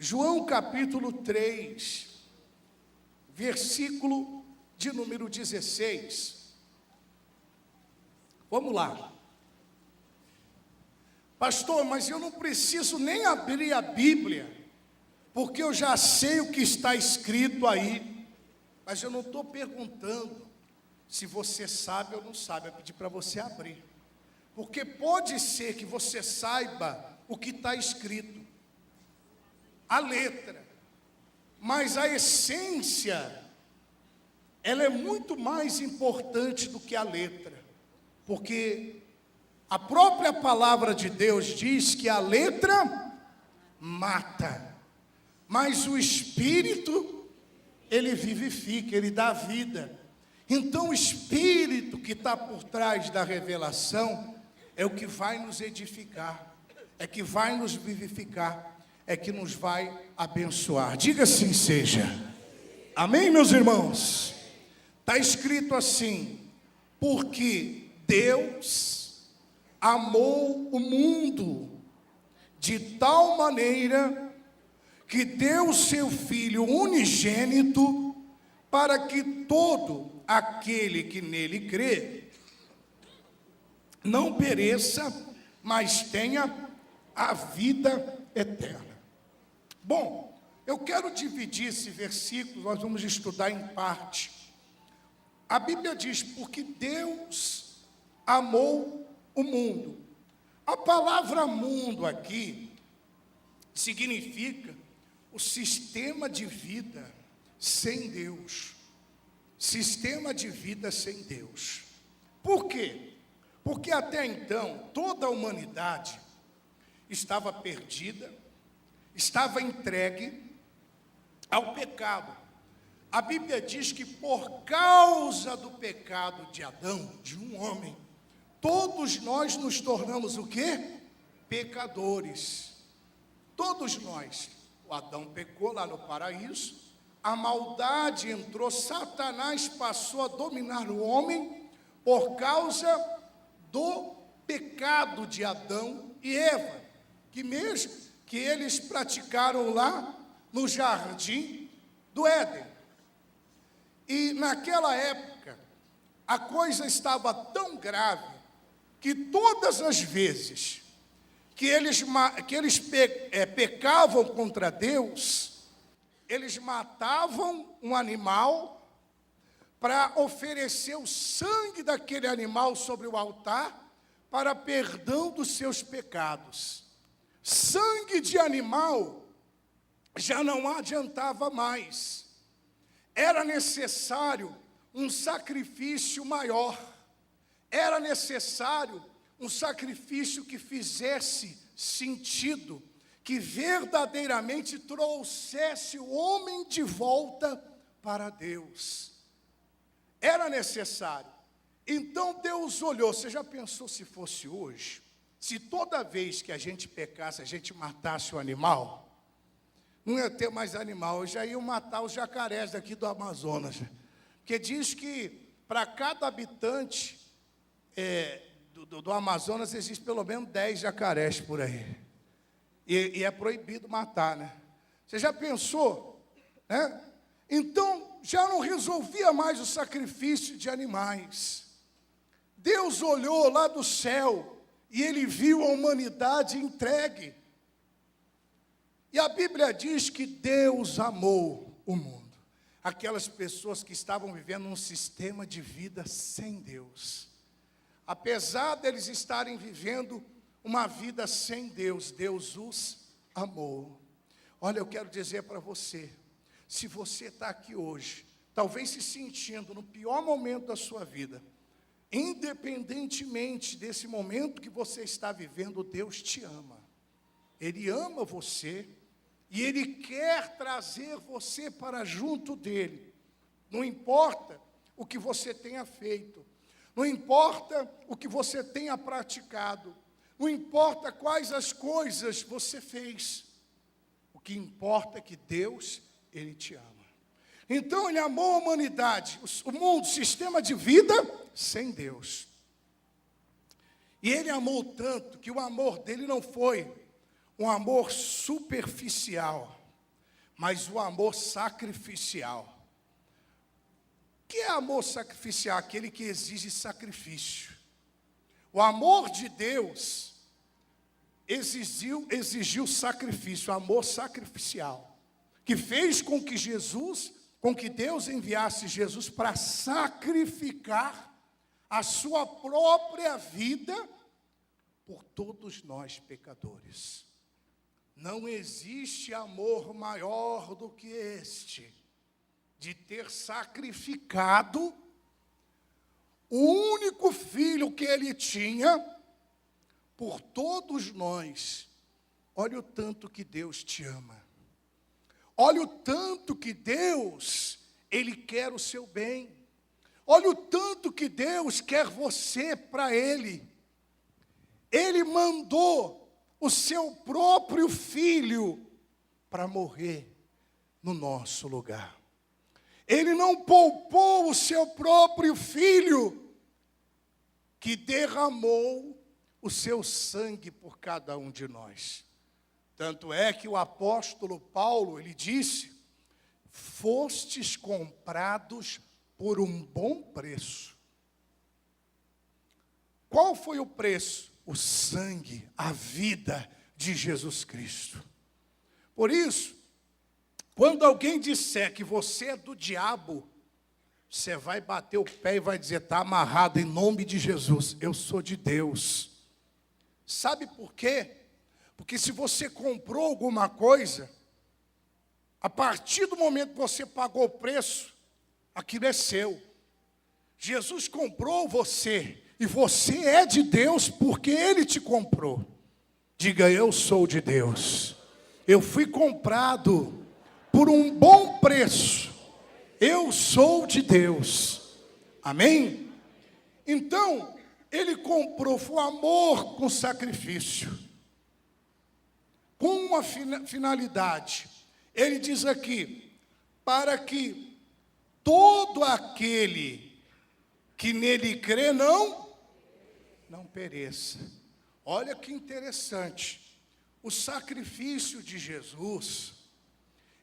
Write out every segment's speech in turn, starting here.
João capítulo 3, versículo de número 16. Vamos lá. Pastor, mas eu não preciso nem abrir a Bíblia, porque eu já sei o que está escrito aí. Mas eu não estou perguntando se você sabe ou não sabe, eu pedi para você abrir. Porque pode ser que você saiba o que está escrito, a letra, mas a essência, ela é muito mais importante do que a letra, porque a própria palavra de Deus diz que a letra mata, mas o Espírito, ele vivifica, ele dá vida. Então o Espírito que está por trás da revelação é o que vai nos edificar, é que vai nos vivificar, é que nos vai abençoar. Diga assim seja. Amém, meus irmãos? Está escrito assim: porque Deus amou o mundo de tal maneira que deu o seu Filho unigênito, para que todo aquele que nele crê não pereça, mas tenha a vida eterna. Bom, eu quero dividir esse versículo, nós vamos estudar em parte. A Bíblia diz, porque Deus amou o mundo. A palavra mundo aqui significa o sistema de vida sem Deus. Sistema de vida sem Deus. Por quê? Porque até então toda a humanidade estava perdida, estava entregue ao pecado. A Bíblia diz que por causa do pecado de Adão, de um homem, todos nós nos tornamos o quê? Pecadores. Todos nós. O Adão pecou lá no paraíso, a maldade entrou, Satanás passou a dominar o homem por causa do pecado de Adão e Eva, que mesmo que eles praticaram lá no jardim do Éden. E naquela época, a coisa estava tão grave, que todas as vezes que eles pecavam contra Deus, eles matavam um animal para oferecer o sangue daquele animal sobre o altar, para perdão dos seus pecados. Sangue de animal já não adiantava mais. Era necessário um sacrifício maior. Era necessário um sacrifício que fizesse sentido, que verdadeiramente trouxesse o homem de volta para Deus. Era necessário. Então Deus olhou. Você já pensou se fosse hoje? Se toda vez que a gente pecasse, a gente matasse o animal, não ia ter mais animal, já iam matar os jacarés daqui do Amazonas. Porque diz que para cada habitante do Amazonas existe pelo menos 10 jacarés por aí. E é proibido matar, né? Você já pensou? Né? Então, já não resolvia mais o sacrifício de animais. Deus olhou lá do céu e ele viu a humanidade entregue. E a Bíblia diz que Deus amou o mundo. Aquelas pessoas que estavam vivendo um sistema de vida sem Deus. Apesar deles estarem vivendo uma vida sem Deus, Deus os amou. Olha, eu quero dizer para você, se você está aqui hoje, talvez se sentindo no pior momento da sua vida, independentemente desse momento que você está vivendo, Deus te ama. Ele ama você e Ele quer trazer você para junto dEle. Não importa o que você tenha feito, não importa o que você tenha praticado, não importa quais as coisas você fez, o que importa é que Deus, Ele te ama. Então Ele amou a humanidade, o mundo, o sistema de vida sem Deus. E Ele amou tanto que o amor dele não foi um amor superficial. mas o amor sacrificial. O que é amor sacrificial? Aquele que exige sacrifício. O amor de Deus exigiu sacrifício, amor sacrificial, que fez com que Deus enviasse Jesus para sacrificar a sua própria vida por todos nós pecadores. Não existe amor maior do que este, de ter sacrificado o único filho que ele tinha por todos nós. Olha o tanto que Deus te ama. Olha o tanto que Deus, Ele quer o seu bem. Olha o tanto que Deus quer você para Ele. Ele mandou o seu próprio filho para morrer no nosso lugar. Ele não poupou o seu próprio filho, que derramou o seu sangue por cada um de nós. Tanto é que o apóstolo Paulo, ele disse: fostes comprados por um bom preço. Qual foi o preço? O sangue, a vida de Jesus Cristo. Por isso, quando alguém disser que você é do diabo, você vai bater o pé e vai dizer: está amarrado em nome de Jesus, eu sou de Deus. Sabe por quê? Porque se você comprou alguma coisa, a partir do momento que você pagou o preço, aquilo é seu. Jesus comprou você, e você é de Deus porque Ele te comprou. Diga: eu sou de Deus. Eu fui comprado por um bom preço. Eu sou de Deus. Amém? Então, Ele comprou, foi amor com sacrifício. Com uma finalidade. Ele diz aqui: para que todo aquele que nele crê não pereça. Olha que interessante. O sacrifício de Jesus,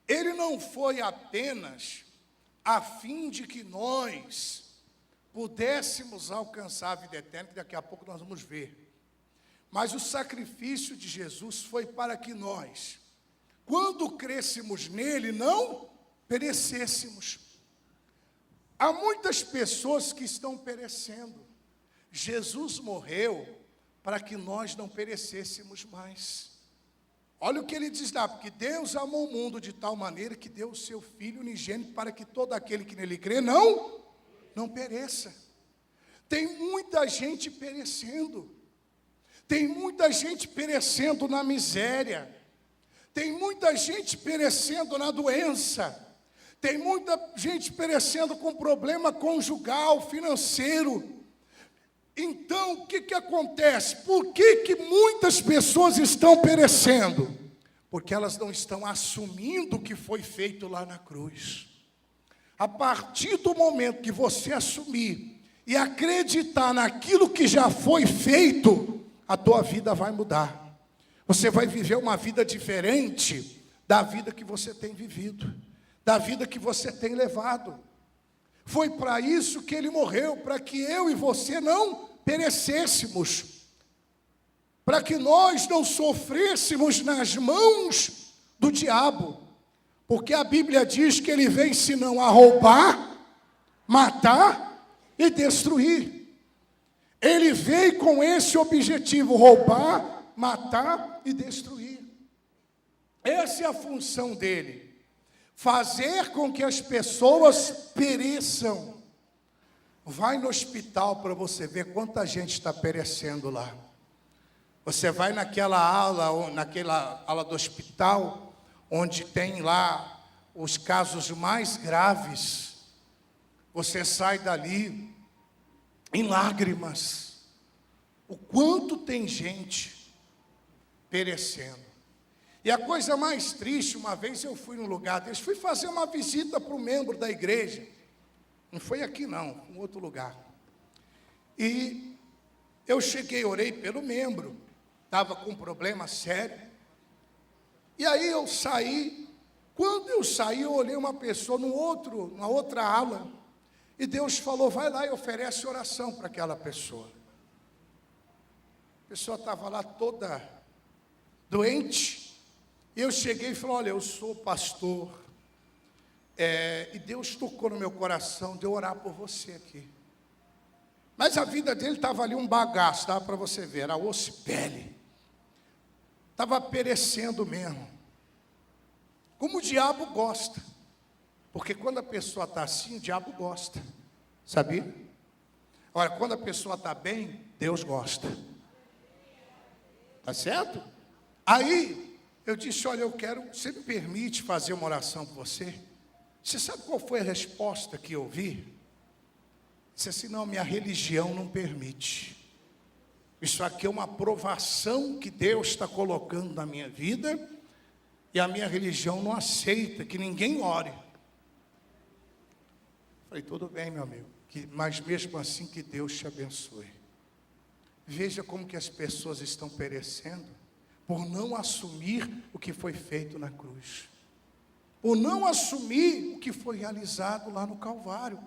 ele não foi apenas a fim de que nós pudéssemos alcançar a vida eterna, que daqui a pouco nós vamos ver. Mas o sacrifício de Jesus foi para que nós, quando crescêssemos nele, não perecêssemos. Há muitas pessoas que estão perecendo. Jesus morreu para que nós não perecêssemos mais. Olha o que ele diz lá: porque Deus amou o mundo de tal maneira que deu o seu Filho unigênito para que todo aquele que nele crê não pereça. Tem muita gente perecendo. Tem muita gente perecendo na miséria. Tem muita gente perecendo na doença. Tem muita gente perecendo com problema conjugal, financeiro. Então, o que acontece? Por que muitas pessoas estão perecendo? Porque elas não estão assumindo o que foi feito lá na cruz. A partir do momento que você assumir e acreditar naquilo que já foi feito, a tua vida vai mudar. Você vai viver uma vida diferente da vida que você tem vivido, da vida que você tem levado. Foi para isso que ele morreu, para que eu e você não perecêssemos, para que nós não sofrêssemos nas mãos do diabo, porque a Bíblia diz que ele vem senão a roubar, matar e destruir. Ele veio com esse objetivo: roubar, matar e destruir. Essa é a função dele, fazer com que as pessoas pereçam. Vai no hospital para você ver quanta gente está perecendo lá. Você vai naquela ala do hospital, onde tem lá os casos mais graves. Você sai dali em lágrimas. O quanto tem gente perecendo. E a coisa mais triste, uma vez eu fui num lugar desse, fui fazer uma visita para um membro da igreja. Não foi aqui não, em outro lugar. E eu cheguei, orei pelo membro, estava com um problema sério. E aí eu saí, Quando eu saí, eu olhei uma pessoa na outra ala, e Deus falou, vai lá e oferece oração para aquela pessoa. A pessoa estava lá toda doente, e eu cheguei e falei, olha, eu sou pastor, e Deus tocou no meu coração de eu orar por você aqui. Mas a vida dele estava ali um bagaço, estava para você ver, era osso e pele. Estava perecendo mesmo. Como o diabo gosta. Porque quando a pessoa está assim, o diabo gosta. Sabia? Olha, quando a pessoa está bem, Deus gosta. Tá certo? Aí, eu disse, olha, você me permite fazer uma oração por você? Você sabe qual foi a resposta que eu ouvi? Disse assim, não, minha religião não permite. Isso aqui é uma provação que Deus está colocando na minha vida, e a minha religião não aceita que ninguém ore. Falei, tudo bem, meu amigo, mas mesmo assim que Deus te abençoe. Veja como que as pessoas estão perecendo por não assumir o que foi feito na cruz, por não assumir o que foi realizado lá no Calvário.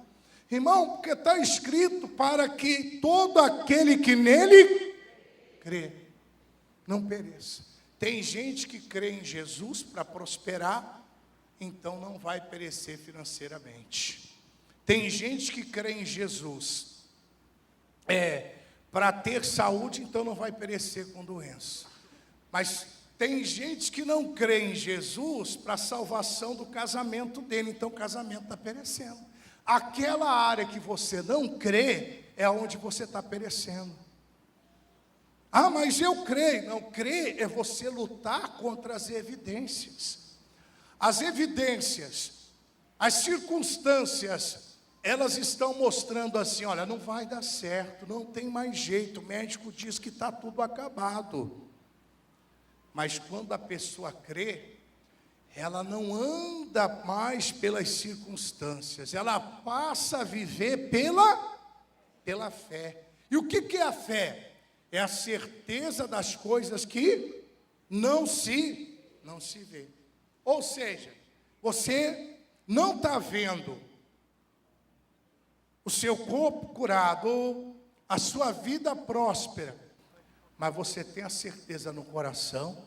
Irmão, porque está escrito para que todo aquele que nele crê não pereça. Tem gente que crê em Jesus para prosperar, então não vai perecer financeiramente. Tem gente que crê em Jesus para ter saúde, então não vai perecer com doença. Mas tem gente que não crê em Jesus para a salvação do casamento dele, então o casamento está perecendo. Aquela área que você não crê é onde você está perecendo. Ah, mas eu creio. Não, crer é você lutar contra as evidências. As evidências, as circunstâncias, elas estão mostrando assim, olha, não vai dar certo, não tem mais jeito, o médico diz que está tudo acabado. Mas quando a pessoa crê, ela não anda mais pelas circunstâncias, ela passa a viver pela fé. E o que é a fé? É a certeza das coisas que não se vê. Ou seja, você não está vendo o seu corpo curado, ou a sua vida próspera, mas você tem a certeza no coração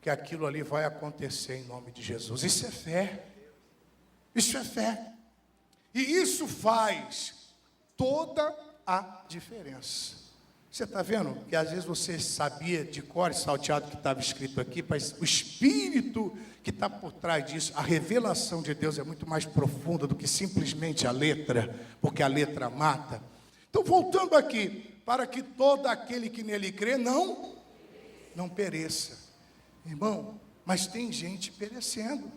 que aquilo ali vai acontecer em nome de Jesus. Isso é fé. Isso é fé. E isso faz toda a diferença. Você está vendo que às vezes você sabia de cor e salteado que estava escrito aqui, mas o Espírito que está por trás disso, a revelação de Deus é muito mais profunda do que simplesmente a letra, porque a letra mata. Então, voltando aqui, para que todo aquele que nele crê não pereça. Irmão, mas tem gente perecendo.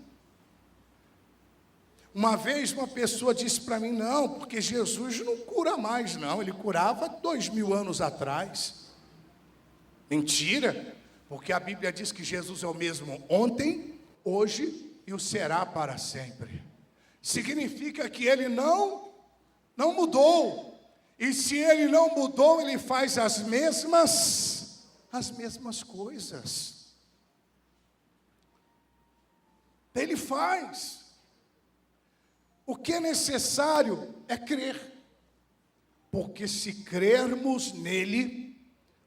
Uma vez uma pessoa disse para mim, não, porque Jesus não cura mais, não. Ele curava 2000 anos atrás. Mentira, porque a Bíblia diz que Jesus é o mesmo ontem, hoje e o será para sempre. Significa que ele não mudou. E se ele não mudou, ele faz as mesmas coisas. Ele faz. O que é necessário é crer. Porque se crermos nele,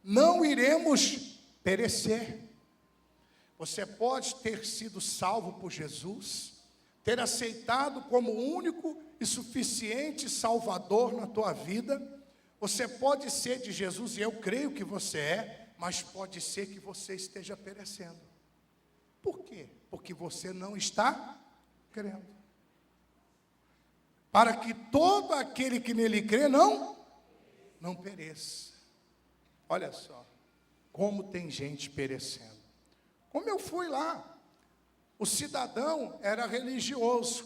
não iremos perecer. Você pode ter sido salvo por Jesus, ter aceitado como único e suficiente Salvador na tua vida. Você pode ser de Jesus, e eu creio que você é, mas pode ser que você esteja perecendo. Por quê? Porque você não está crendo. Para que todo aquele que nele crê não pereça. Olha só, como tem gente perecendo. Como eu fui lá, o cidadão era religioso,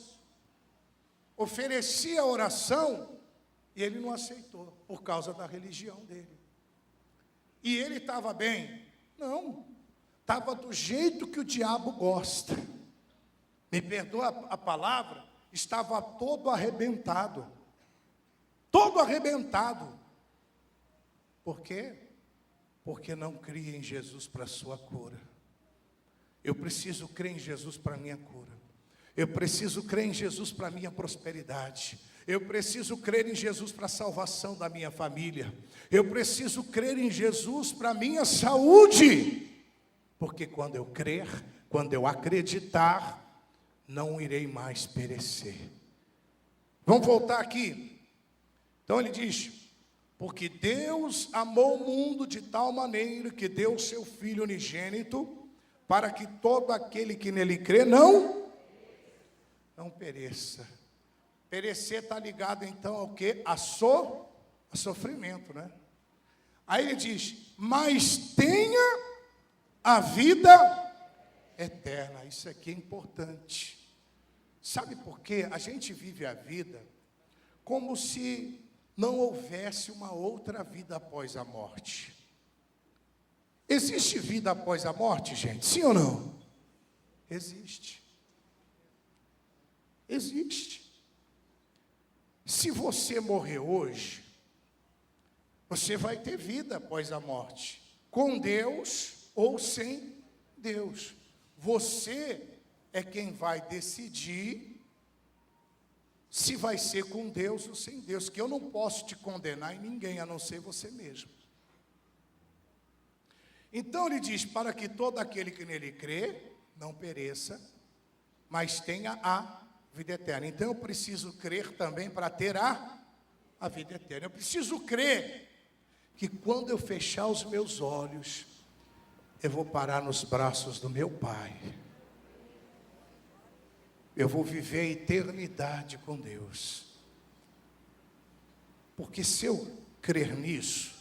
oferecia oração e ele não aceitou, por causa da religião dele. E ele estava bem? Não. Estava do jeito que o diabo gosta. Me perdoa a palavra, estava todo arrebentado. Todo arrebentado. Por quê? Porque não cria em Jesus para a sua cura. Eu preciso crer em Jesus para a minha cura. Eu preciso crer em Jesus para a minha prosperidade. Eu preciso crer em Jesus para a salvação da minha família. Eu preciso crer em Jesus para a minha saúde. Porque quando eu crer, quando eu acreditar, não irei mais perecer. Vamos voltar aqui. Então ele diz: porque Deus amou o mundo de tal maneira que deu o seu Filho unigênito, para que todo aquele que nele crê não pereça. Perecer está ligado então ao quê? A sofrimento, né? Aí ele diz: mas tenha a vida eterna. Isso aqui é importante. Sabe por quê? A gente vive a vida como se não houvesse uma outra vida após a morte. Existe vida após a morte, gente? Sim ou não? Existe. Existe. Se você morrer hoje, você vai ter vida após a morte, com Deus ou sem Deus. Você é quem vai decidir se vai ser com Deus ou sem Deus, que eu não posso te condenar em ninguém, a não ser você mesmo. Então ele diz: para que todo aquele que nele crê, não pereça, mas tenha a vida eterna. Então eu preciso crer também para ter a vida eterna. Eu preciso crer que quando eu fechar os meus olhos, eu vou parar nos braços do meu Pai. Eu vou viver a eternidade com Deus. Porque se eu crer nisso,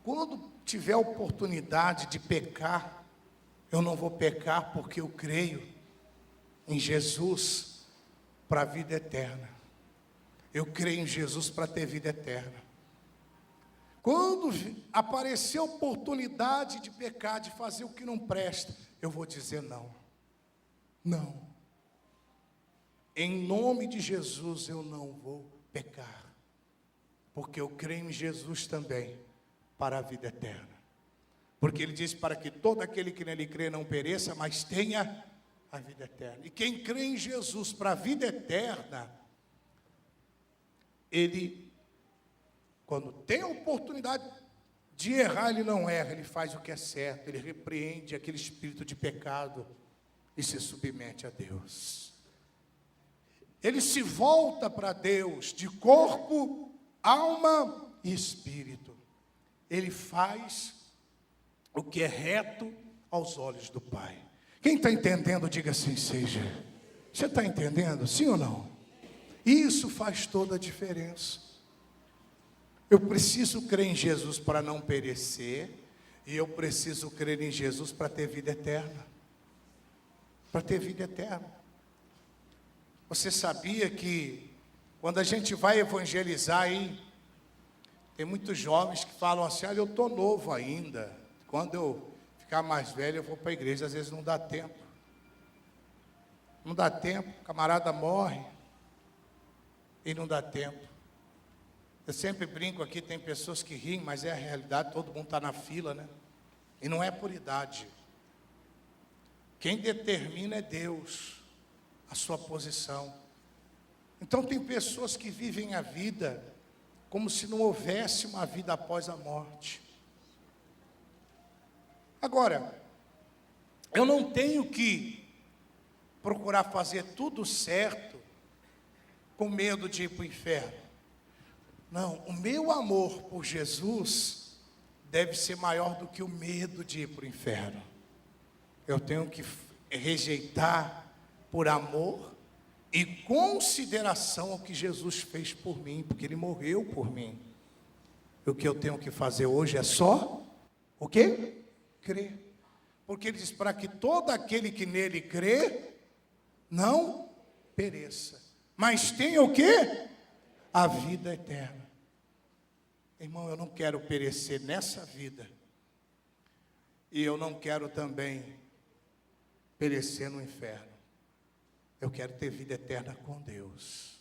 quando tiver a oportunidade de pecar, eu não vou pecar porque eu creio em Jesus para a vida eterna. Eu creio em Jesus para ter vida eterna. Quando aparecer a oportunidade de pecar, de fazer o que não presta, eu vou dizer não. Não. Em nome de Jesus eu não vou pecar. Porque eu creio em Jesus também para a vida eterna. Porque ele diz: para que todo aquele que nele crê não pereça, mas tenha a vida eterna. E quem crê em Jesus para a vida eterna, ele, quando tem a oportunidade de errar, ele não erra, ele faz o que é certo, ele repreende aquele espírito de pecado e se submete a Deus. Ele se volta para Deus de corpo, alma e espírito. Ele faz o que é reto aos olhos do Pai. Quem está entendendo, diga assim seja. Você está entendendo, sim ou não? Isso faz toda a diferença. Eu preciso crer em Jesus para não perecer, e eu preciso crer em Jesus para ter vida eterna. Para ter vida eterna. Você sabia que quando a gente vai evangelizar aí, tem muitos jovens que falam assim: olha, eu estou novo ainda, quando eu ficar mais velho eu vou para a igreja. Às vezes não dá tempo. Não dá tempo, o camarada morre e não dá tempo. Eu sempre brinco aqui, tem pessoas que riem, mas é a realidade, todo mundo está na fila, né? E não é por idade. Quem determina é Deus, a sua posição. Então tem pessoas que vivem a vida como se não houvesse uma vida após a morte. Agora, eu não tenho que procurar fazer tudo certo com medo de ir para o inferno. Não, o meu amor por Jesus deve ser maior do que o medo de ir para o inferno. Eu tenho que rejeitar por amor e consideração ao que Jesus fez por mim, porque Ele morreu por mim. O que eu tenho que fazer hoje é só o quê? Crer. Porque Ele diz: para que todo aquele que nele crê não pereça, mas tenha o quê? A vida eterna. Irmão, eu não quero perecer nessa vida, e eu não quero também perecer no inferno. Eu quero ter vida eterna com Deus.